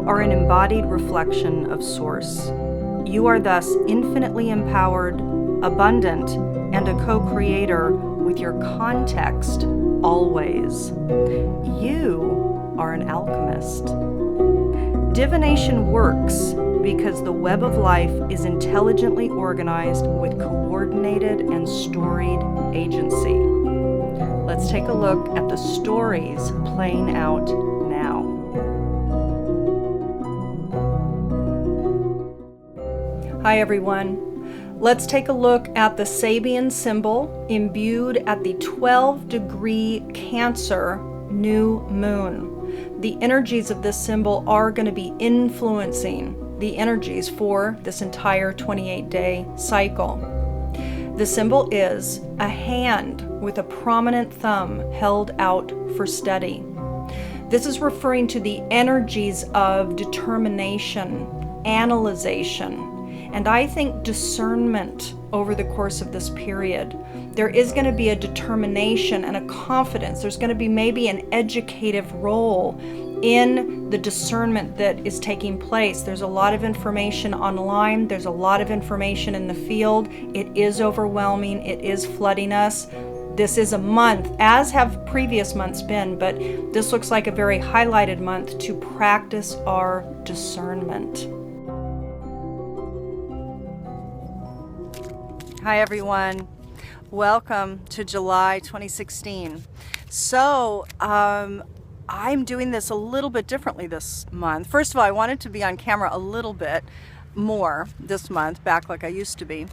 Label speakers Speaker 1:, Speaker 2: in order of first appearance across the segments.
Speaker 1: You are an embodied reflection of Source. You are thus infinitely empowered, abundant, and a co-creator with your context always. You are an alchemist. Divination works because the web of life is intelligently organized with coordinated and storied agency. Let's take a look at the stories playing out now. Hi everyone. Let's take a look at the Sabian Symbol imbued at the 12-degree Cancer new moon. The energies of this symbol are going to be influencing the energies for this entire 28-day cycle. The symbol is a hand with a prominent thumb held out for steady. This is referring to the energies of determination, analyzation, and I think discernment over the course of this period. There is going to be a determination and a confidence. There's going to be maybe an educative role in the discernment that is taking place. There's a lot of information online. There's a lot of information in the field. It is overwhelming. It is flooding us. This is a month, as have previous months been, but this looks like a very highlighted month to practice our discernment. Hi everyone. Welcome to July 2016. So I'm doing this a little bit differently this month. First of all, I wanted to be on camera a little bit more this month, back like I used to be.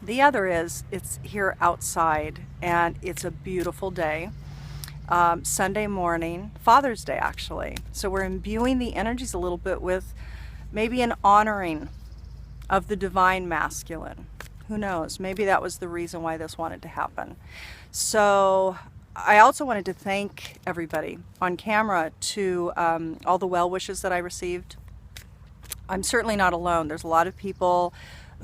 Speaker 1: The other is it's here outside and it's a beautiful day. Sunday morning, Father's Day actually. So we're imbuing the energies a little bit with maybe an honoring of the divine masculine. Who knows? Maybe that was the reason why this wanted to happen. So I also wanted to thank everybody on camera to all the well wishes that I received. I'm certainly not alone. There's a lot of people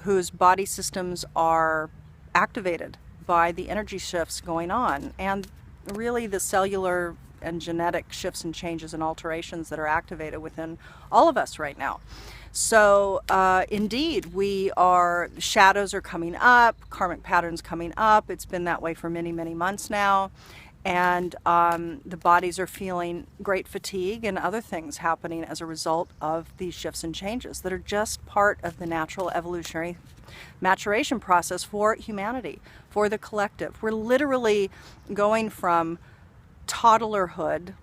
Speaker 1: whose body systems are activated by the energy shifts going on, and really the cellular and genetic shifts and changes and alterations that are activated within all of us right now. So indeed, shadows are coming up, karmic patterns coming up. It's been that way for many, many months now. And the bodies are feeling great fatigue and other things happening as a result of these shifts and changes that are just part of the natural evolutionary maturation process for humanity, for the collective. We're literally going from toddlerhood,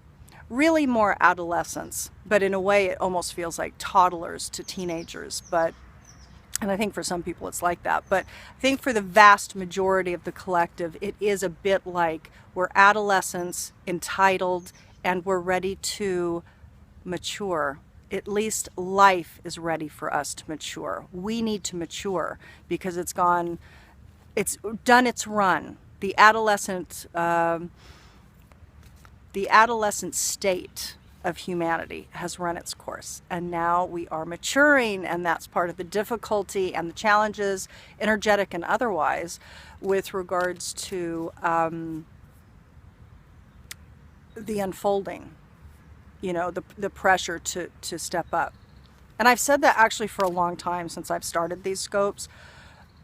Speaker 1: really more adolescence, but in a way it almost feels like toddlers to teenagers. And I think for some people it's like that, but I think for the vast majority of the collective, it is a bit like we're adolescents, entitled, and we're ready to mature. At least life is ready for us to mature. We need to mature because it's done its run. The adolescent state of humanity has run its course, and now we are maturing, and that's part of the difficulty and the challenges, energetic and otherwise, with regards to the unfolding, the pressure to step up. And I've said that actually for a long time since I've started these scopes,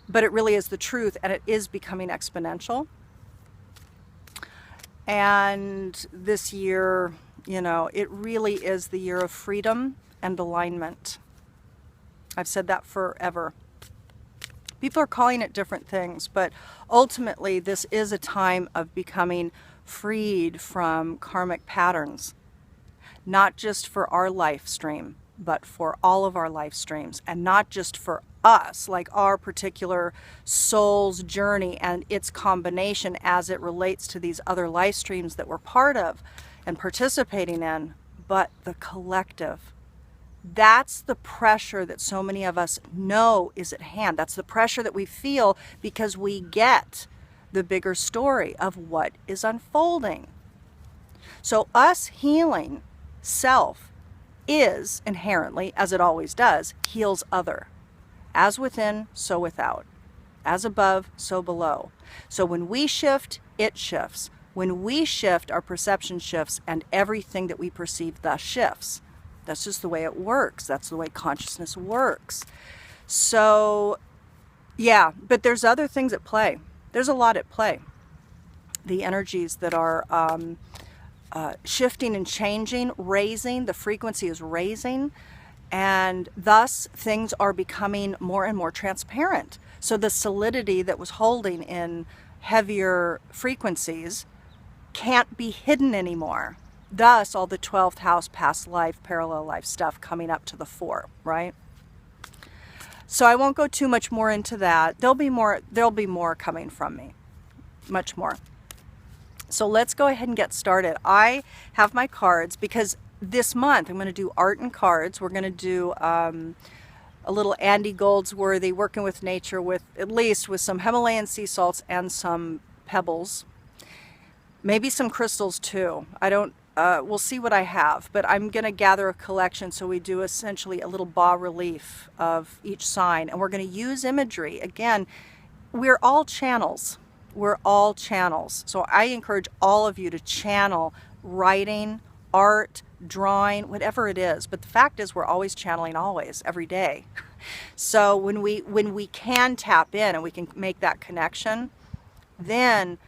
Speaker 1: but it really is the truth, and it is becoming exponential. And this year, it really is the year of freedom and alignment. I've said that forever. People are calling it different things, but ultimately this is a time of becoming freed from karmic patterns, not just for our life stream, but for all of our life streams, and not just for us, like our particular soul's journey and its combination as it relates to these other life streams that we're part of and participating in, but the collective. That's the pressure that so many of us know is at hand. That's the pressure that we feel because we get the bigger story of what is unfolding. So us healing self is inherently, as it always does, heals other. As within, so without. As above, so below. So when we shift, it shifts. When we shift, our perception shifts, and everything that we perceive thus shifts. That's just the way it works. That's the way consciousness works. So, yeah, but there's other things at play. There's a lot at play. The energies that are shifting and changing, raising, the frequency is raising, and thus things are becoming more and more transparent. So the solidity that was holding in heavier frequencies can't be hidden anymore. Thus, all the 12th house, past life, parallel life stuff coming up to the fore, right? So I won't go too much more into that. There'll be more coming from me, much more. So let's go ahead and get started. I have my cards because this month I'm going to do art and cards. We're going to do a little Andy Goldsworthy, working with nature, with at least with some Himalayan sea salts and some pebbles. Maybe some crystals too. I don't, we'll see what I have, but I'm going to gather a collection. So we do essentially a little bas relief of each sign, and we're going to use imagery. Again, we're all channels. We're all channels. So I encourage all of you to channel writing, art, drawing, whatever it is. But the fact is, we're always channeling, always, every day. So when we can tap in and we can make that connection, then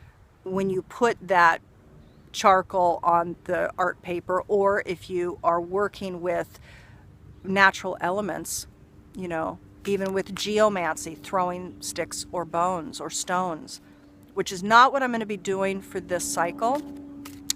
Speaker 1: when you put that charcoal on the art paper, or if you are working with natural elements, you know, even with geomancy, throwing sticks or bones or stones, which is not what I'm going to be doing for this cycle,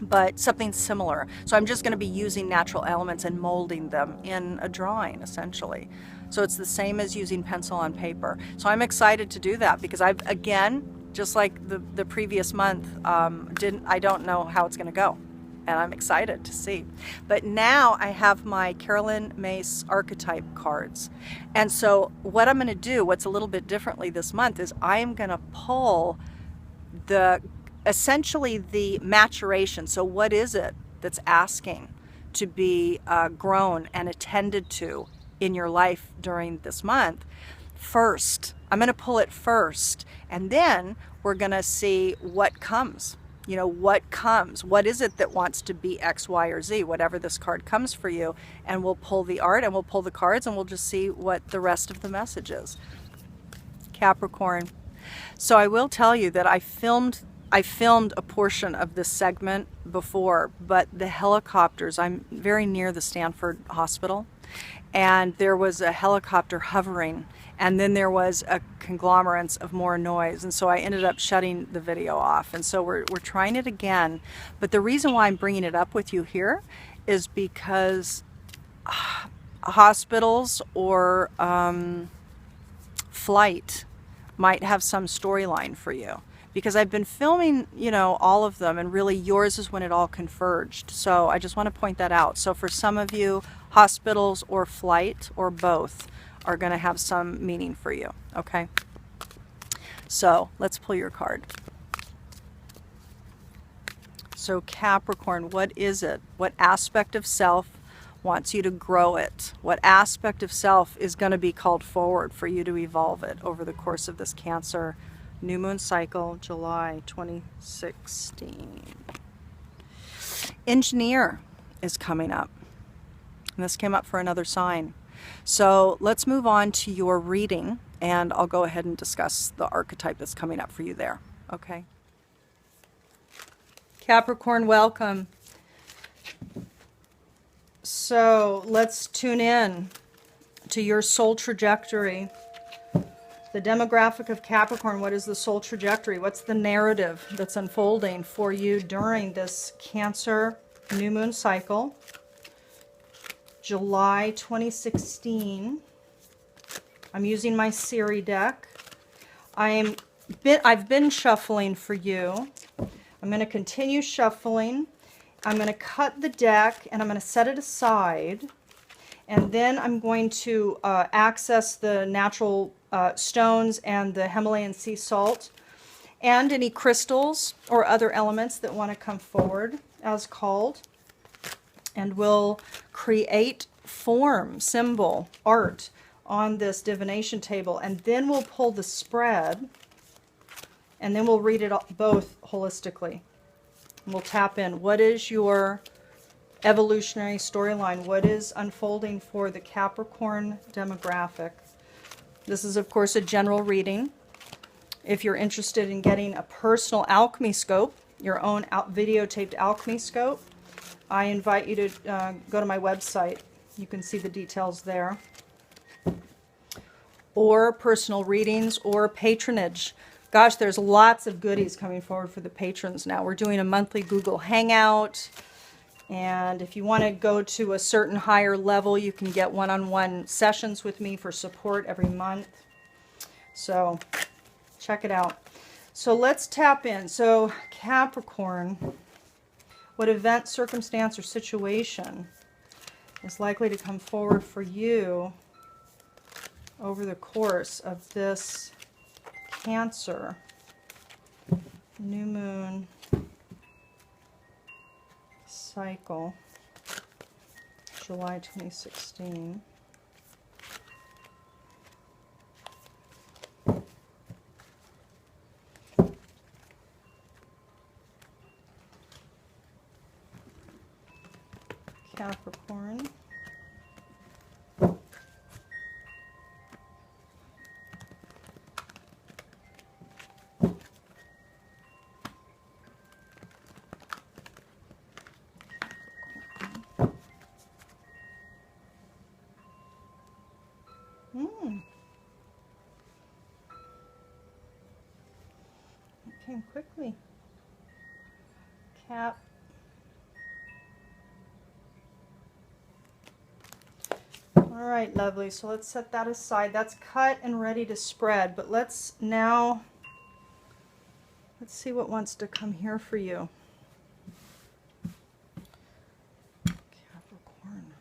Speaker 1: but something similar. So I'm just going to be using natural elements and molding them in a drawing, essentially. So it's the same as using pencil on paper. So I'm excited to do that because I've, again, just like the previous month, I don't know how it's going to go, and I'm excited to see. But now I have my Carolyn Mace archetype cards, and so what I'm going to do, what's a little bit differently this month, is I am going to pull essentially the maturation. So what is it that's asking to be grown and attended to in your life during this month? First, I'm going to pull it first, and then we're going to see what comes. You know, what comes? What is it that wants to be X, Y, or Z? Whatever this card comes for you, and we'll pull the art and we'll pull the cards and we'll just see what the rest of the message is. Capricorn. So I will tell you that I filmed a portion of this segment before, but the helicopters, I'm very near the Stanford Hospital, and there was a helicopter hovering, and then there was a conglomerance of more noise, and so I ended up shutting the video off. And so we're trying it again. But the reason why I'm bringing it up with you here is because hospitals or flight might have some storyline for you, because I've been filming, you know, all of them, and really yours is when it all converged. So I just want to point that out. So for some of you, hospitals or flight or both are going to have some meaning for you. Okay, so let's pull your card. So Capricorn, what is it? What aspect of self wants you to grow it? What aspect of self is going to be called forward for you to evolve it over the course of this Cancer new moon cycle, July 2016? Engineer is coming up, and this came up for another sign. So let's move on to your reading, and I'll go ahead and discuss the archetype that's coming up for you there. Okay. Capricorn, welcome. So let's tune in to your soul trajectory. The demographic of Capricorn, what is the soul trajectory? What's the narrative that's unfolding for you during this Cancer new moon cycle? July 2016. I'm using my Siri deck. I've been shuffling for you. I'm going to continue shuffling. I'm going to cut the deck and I'm going to set it aside. And then I'm going to access the natural stones and the Himalayan sea salt and any crystals or other elements that want to come forward as called. And we'll create form, symbol, art on this divination table. And then we'll pull the spread, and then we'll read it both holistically. And we'll tap in. What is your evolutionary storyline. What is unfolding for the Capricorn demographic? This is, of course, a general reading. If you're interested in getting a personal alchemy scope, your own videotaped alchemy scope, I invite you to go to my website. You can see the details there. Or personal readings or patronage. Gosh, there's lots of goodies coming forward for the patrons now. We're doing a monthly Google Hangout. And if you want to go to a certain higher level, you can get one-on-one sessions with me for support every month. So check it out. So let's tap in. So Capricorn, what event, circumstance, or situation is likely to come forward for you over the course of this Cancer new moon cycle, July 2016. Capricorn. It came quickly. Cap. All right, lovely. So let's set that aside. That's cut and ready to spread. But let's see what wants to come here for you. Capricorn.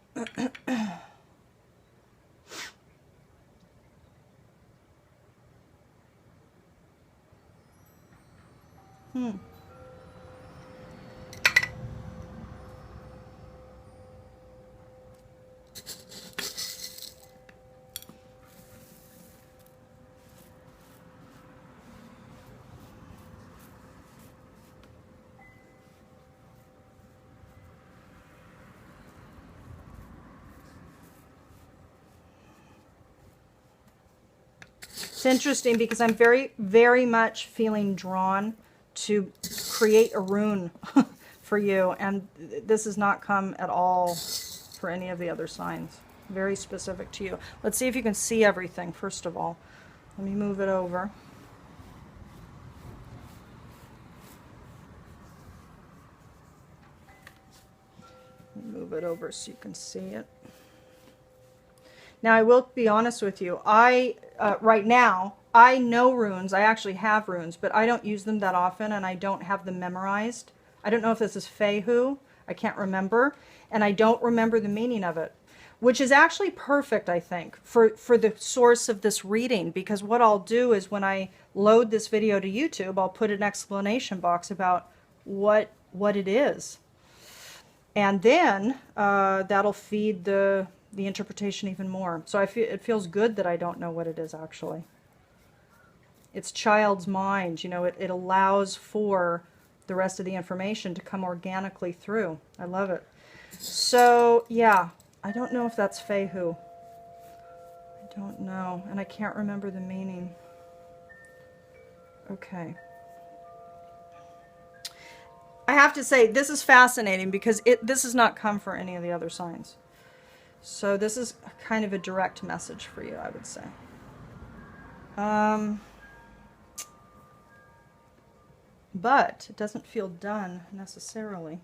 Speaker 1: It's interesting because I'm very, very much feeling drawn to create a rune for you. And this has not come at all for any of the other signs. Very specific to you. Let's see if you can see everything, first of all. Let me move it over. Move it over so you can see it. Now, I will be honest with you. Right now, I know runes. I actually have runes, but I don't use them that often, and I don't have them memorized. I don't know if this is Fehu. I can't remember, and I don't remember the meaning of it, which is actually perfect, I think, for the source of this reading, because what I'll do is when I load this video to YouTube, I'll put an explanation box about what it is. And then that'll feed the interpretation even more. So it feels good that I don't know what it is actually. It's child's mind, you know, it allows for the rest of the information to come organically through. I love it. So, yeah, I don't know if that's Fehu. I don't know, and I can't remember the meaning. Okay. I have to say, this is fascinating because this has not come for any of the other signs. So this is kind of a direct message for you, I would say. But it doesn't feel done necessarily.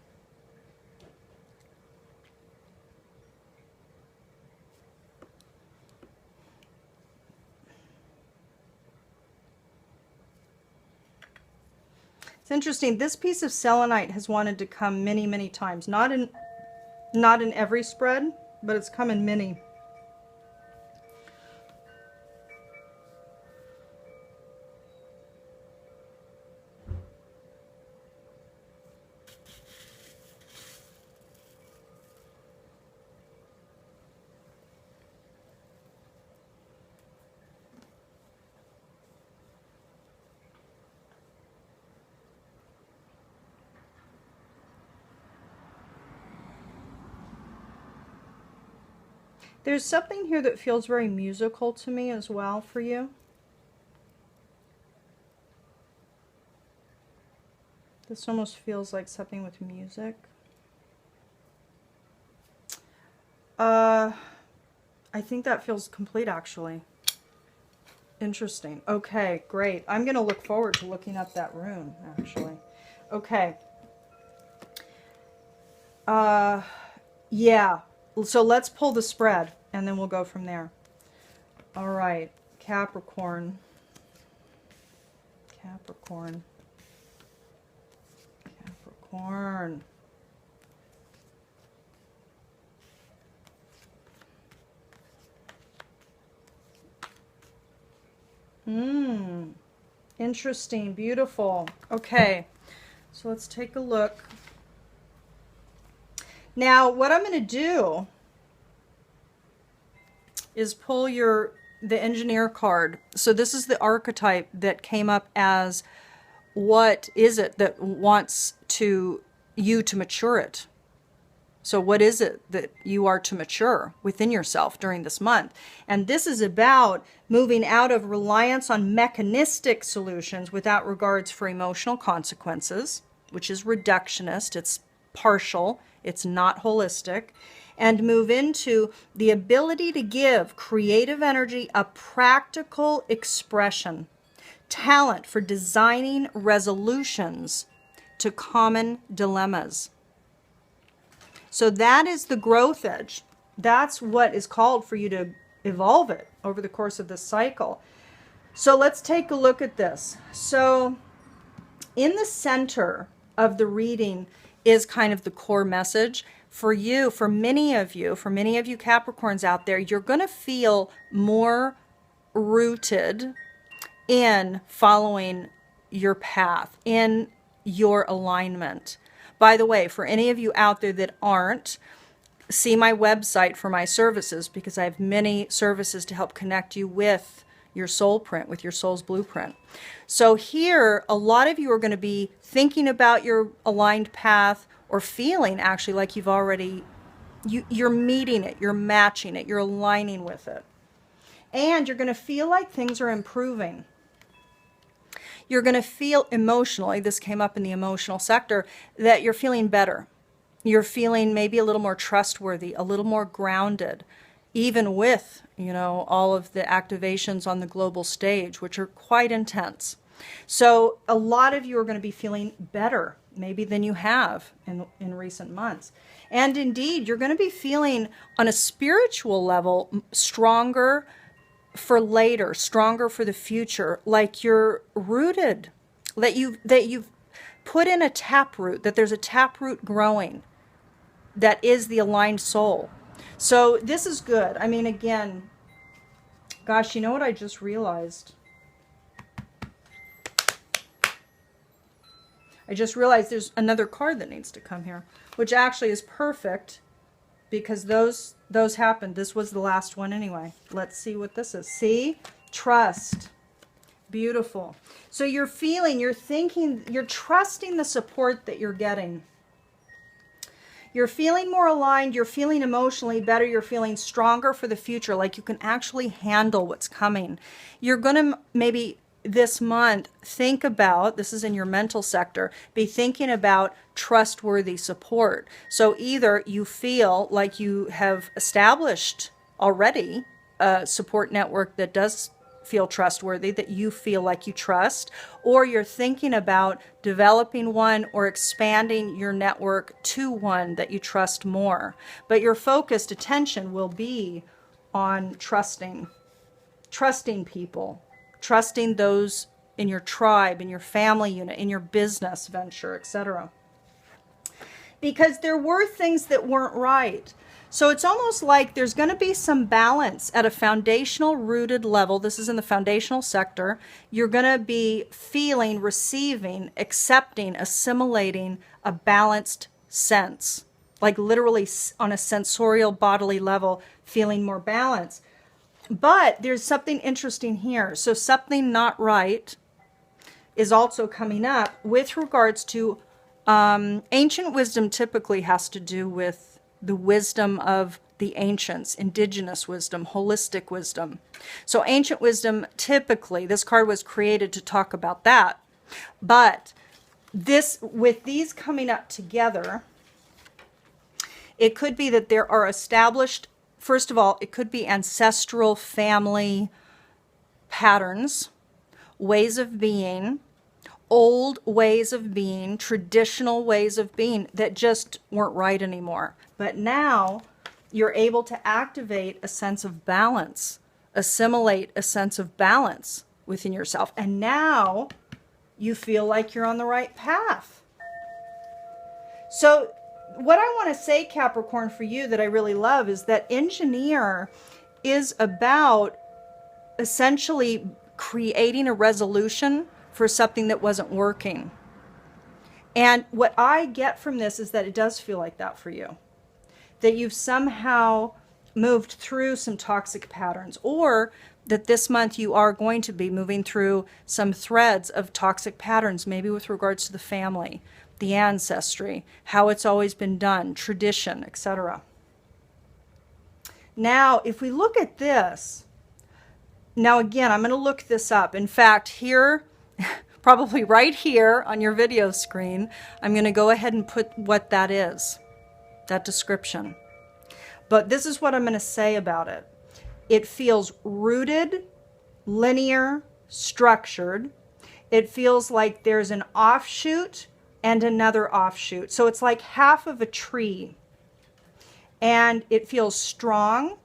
Speaker 1: It's interesting. This piece of selenite has wanted to come many, many times. Not in every spread, but it's come in many. There's something here that feels very musical to me as well for you. This almost feels like something with music. I think that feels complete, actually. Interesting. Okay, great. I'm going to look forward to looking up that rune, actually. Okay. Yeah. So let's pull the spread, and then we'll go from there. All right. Capricorn. Capricorn. Capricorn. Interesting. Beautiful. Okay. So let's take a look. Now, what I'm going to do is pull the engineer card. So this is the archetype that came up as, what is it that wants you to mature it? So what is it that you are to mature within yourself during this month? And this is about moving out of reliance on mechanistic solutions without regards for emotional consequences, which is reductionist. It's partial. It's not holistic. And move into the ability to give creative energy a practical expression, talent for designing resolutions to common dilemmas. So that is the growth edge. That's what is called for you to evolve it over the course of this cycle. So let's take a look at this. So in the center of the reading is kind of the core message. For you, for many of you Capricorns out there, you're going to feel more rooted in following your path, in your alignment. By the way, for any of you out there that aren't, see my website for my services, because I have many services to help connect you with your soul print, with your soul's blueprint. So here, a lot of you are going to be thinking about your aligned path, or feeling actually like you've already, you're meeting it, you're matching it, you're aligning with it. And you're going to feel like things are improving. You're going to feel emotionally, this came up in the emotional sector, that you're feeling better. You're feeling maybe a little more trustworthy, a little more grounded, even with, all of the activations on the global stage, which are quite intense. So a lot of you are going to be feeling better, maybe than you have in recent months. And indeed, you're going to be feeling on a spiritual level stronger for later, stronger for the future, like you're rooted, that you've put in a taproot, that there's a taproot growing that is the aligned soul. So this is good. I mean, again, gosh, you know what I just realized? I just realized there's another card that needs to come here, which actually is perfect because those happened. This was the last one anyway. Let's see what this is. See? Trust. Beautiful. So you're feeling, you're thinking, you're trusting the support that you're getting. You're feeling more aligned. You're feeling emotionally better. You're feeling stronger for the future, like you can actually handle what's coming. You're going to maybe this month think about, this is in your mental sector, be thinking about trustworthy support. So either you feel like you have established already a support network that does feel trustworthy, that you feel like you trust, or you're thinking about developing one or expanding your network to one that you trust more. But your focused attention will be on trusting people, trusting those in your tribe, in your family unit, in your business venture, etc. Because there were things that weren't right. So it's almost like there's going to be some balance at a foundational rooted level. This is in the foundational sector. You're going to be feeling, receiving, accepting, assimilating a balanced sense. Like literally on a sensorial bodily level, feeling more balanced. But there's something interesting here. So something not right is also coming up with regards to ancient wisdom. Typically has to do with the wisdom of the ancients, indigenous wisdom, holistic wisdom. So ancient wisdom, typically, this card was created to talk about that. But this, with these coming up together, it could be that there are established, first of all, it could be ancestral family patterns, ways of being, old ways of being, traditional ways of being that just weren't right anymore. But now you're able to activate a sense of balance, assimilate a sense of balance within yourself. And now you feel like you're on the right path. So what I want to say, Capricorn, for you that I really love is that engineer is about essentially creating a resolution for something that wasn't working. And what I get from this is that it does feel like that for you. That you've somehow moved through some toxic patterns, or that this month you are going to be moving through some threads of toxic patterns, maybe with regards to the family, the ancestry, how it's always been done, tradition, etc. Now, if we look at this, now again, I'm going to look this up. In fact, here, probably right here on your video screen, I'm going to go ahead and put what that is, that description. But this is what I'm going to say about it. It feels rooted, linear, structured. It feels like there's an offshoot and another offshoot. So it's like half of a tree. And it feels strong.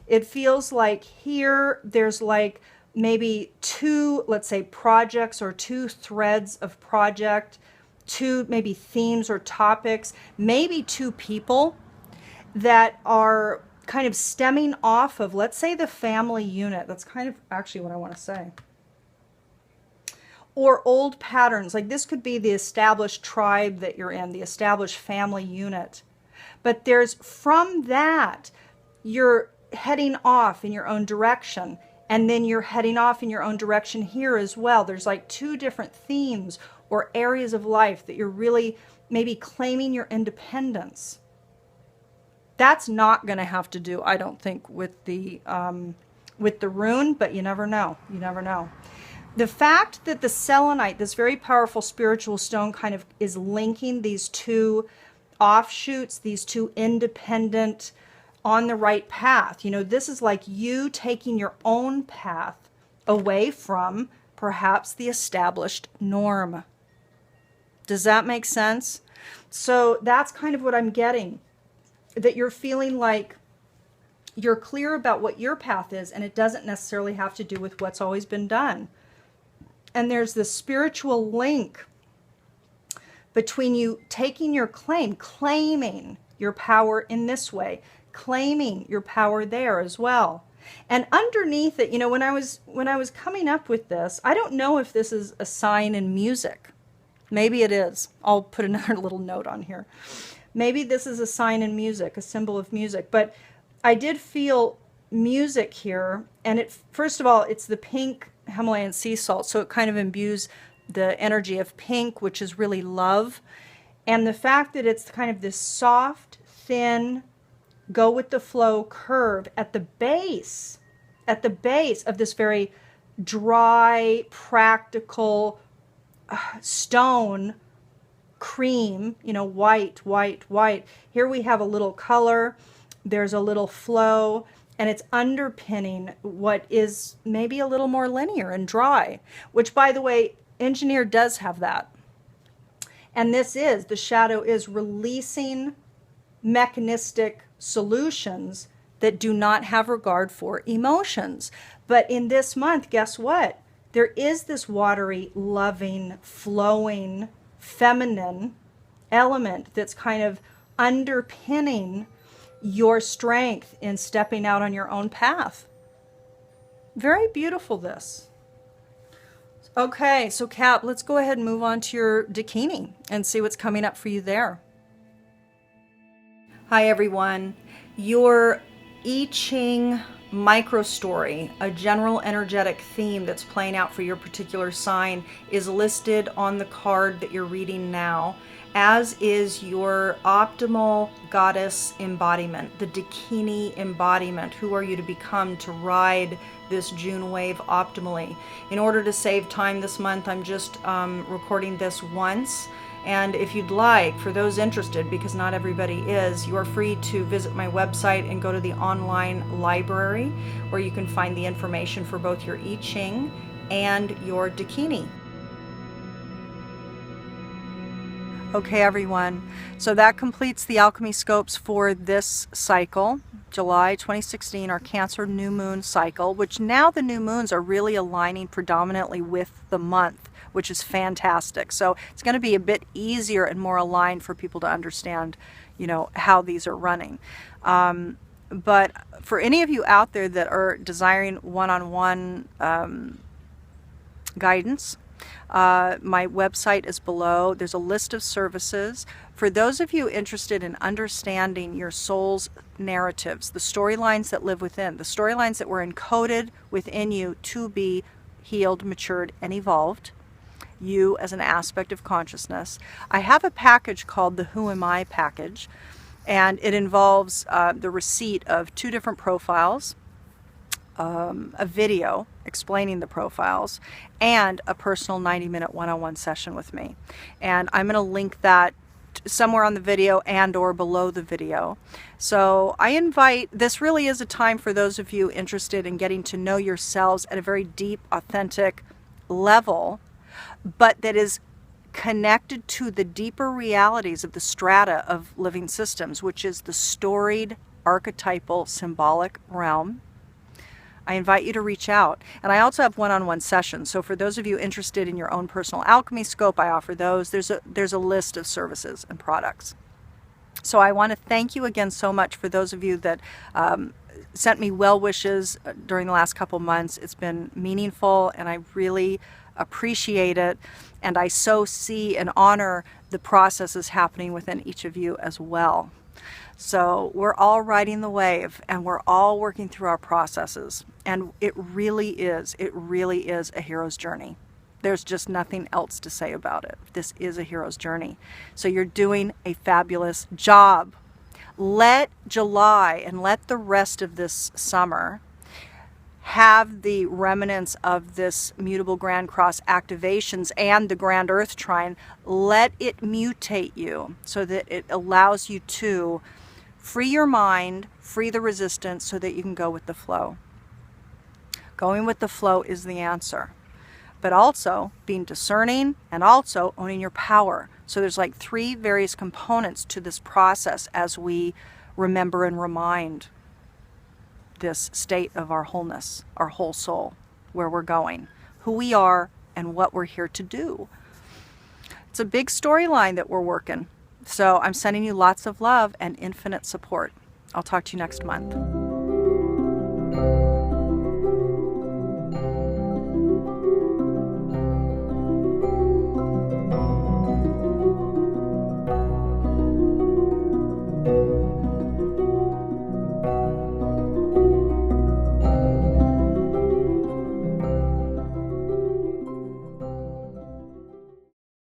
Speaker 1: It feels like here there's like maybe two, let's say, projects or two threads of project, two maybe themes or topics, maybe two people that are kind of stemming off of, let's say, the family unit. That's kind of actually what I want to say. Or old patterns, like this could be the established tribe that you're in, the established family unit. But there's, from that, you're heading off in your own direction. And then you're heading off in your own direction here as well. There's like two different themes or areas of life that you're really maybe claiming your independence. That's not going to have to do, I don't think, with the rune, but you never know. You never know. The fact that the selenite, this very powerful spiritual stone, kind of is linking these two offshoots, these two independent, on the right path. You know, this is like you taking your own path away from perhaps the established norm. Does that make sense? So that's kind of what I'm getting. That you're feeling like you're clear about what your path is, and it doesn't necessarily have to do with what's always been done. And there's this spiritual link between you taking your claim, claiming your power in this way, claiming your power there as well. And underneath it, you know, when I was coming up with this, I don't know if this is a sign in music. Maybe it is. I'll put another little note on here. Maybe this is a sign in music, a symbol of music. But I did feel music here, and it, first of all, it's the pink Himalayan sea salt, so it kind of imbues the energy of pink, which is really love. And the fact that it's kind of this soft, thin, go with the flow curve at the base of this very dry, practical stone cream, you know, white, white, white. Here we have a little color, there's a little flow, and it's underpinning what is maybe a little more linear and dry, which, by the way, engineer does have that. And this is, the shadow is releasing mechanistic solutions that do not have regard for emotions. But in this month, guess what? There is this watery, loving, flowing, feminine element that's kind of underpinning your strength in stepping out on your own path. Very beautiful, this. Okay, so Cap, let's go ahead and move on to your Dakini and see what's coming up for you there. Hi everyone. Your I Ching micro story, a general energetic theme that's playing out for your particular sign is listed on the card that you're reading now, as is your optimal goddess embodiment, the Dakini embodiment. Who are you to become to ride this June wave optimally? In order to save time this month, I'm just recording this once. And if you'd like, for those interested, because not everybody is, you are free to visit my website and go to the online library where you can find the information for both your I Ching and your Dakini. Okay, everyone. So that completes the alchemy scopes for this cycle, July 2016, our Cancer new moon cycle, which now the new moons are really aligning predominantly with the month, which is fantastic. So it's going to be a bit easier and more aligned for people to understand, you know, how these are running. But for any of you out there that are desiring one-on-one guidance, my website is below. There's a list of services. For those of you interested in understanding your soul's narratives, the storylines that live within, the storylines that were encoded within you to be healed, matured, and evolved, you as an aspect of consciousness, I have a package called the Who Am I package, and it involves the receipt of 2 different profiles, a video explaining the profiles, and a personal 90-minute one-on-one session with me. And I'm going to link that somewhere on the video and or below the video. So I invite, this really is a time for those of you interested in getting to know yourselves at a very deep, authentic level, but that is connected to the deeper realities of the strata of living systems, which is the storied archetypal symbolic realm. I invite you to reach out. And I also have one-on-one sessions. So for those of you interested in your own personal alchemy scope, I offer those. There's a list of services and products. So I want to thank you again so much for those of you that sent me well wishes during the last couple months. It's been meaningful, and I really appreciate it. And I so see and honor the processes happening within each of you as well. So we're all riding the wave, and we're all working through our processes. And it really is a hero's journey. There's just nothing else to say about it. This is a hero's journey. So you're doing a fabulous job. Let July and let the rest of this summer have the remnants of this mutable grand cross activations and the grand earth trine. Let it mutate you so that it allows you to free your mind, free the resistance, so that you can go with the flow. Going with the flow is the answer. But also being discerning and also owning your power. So there's like 3 various components to this process as we remember and remind this state of our wholeness, our whole soul, where we're going, who we are, and what we're here to do. It's a big storyline that we're working. So I'm sending you lots of love and infinite support. I'll talk to you next month.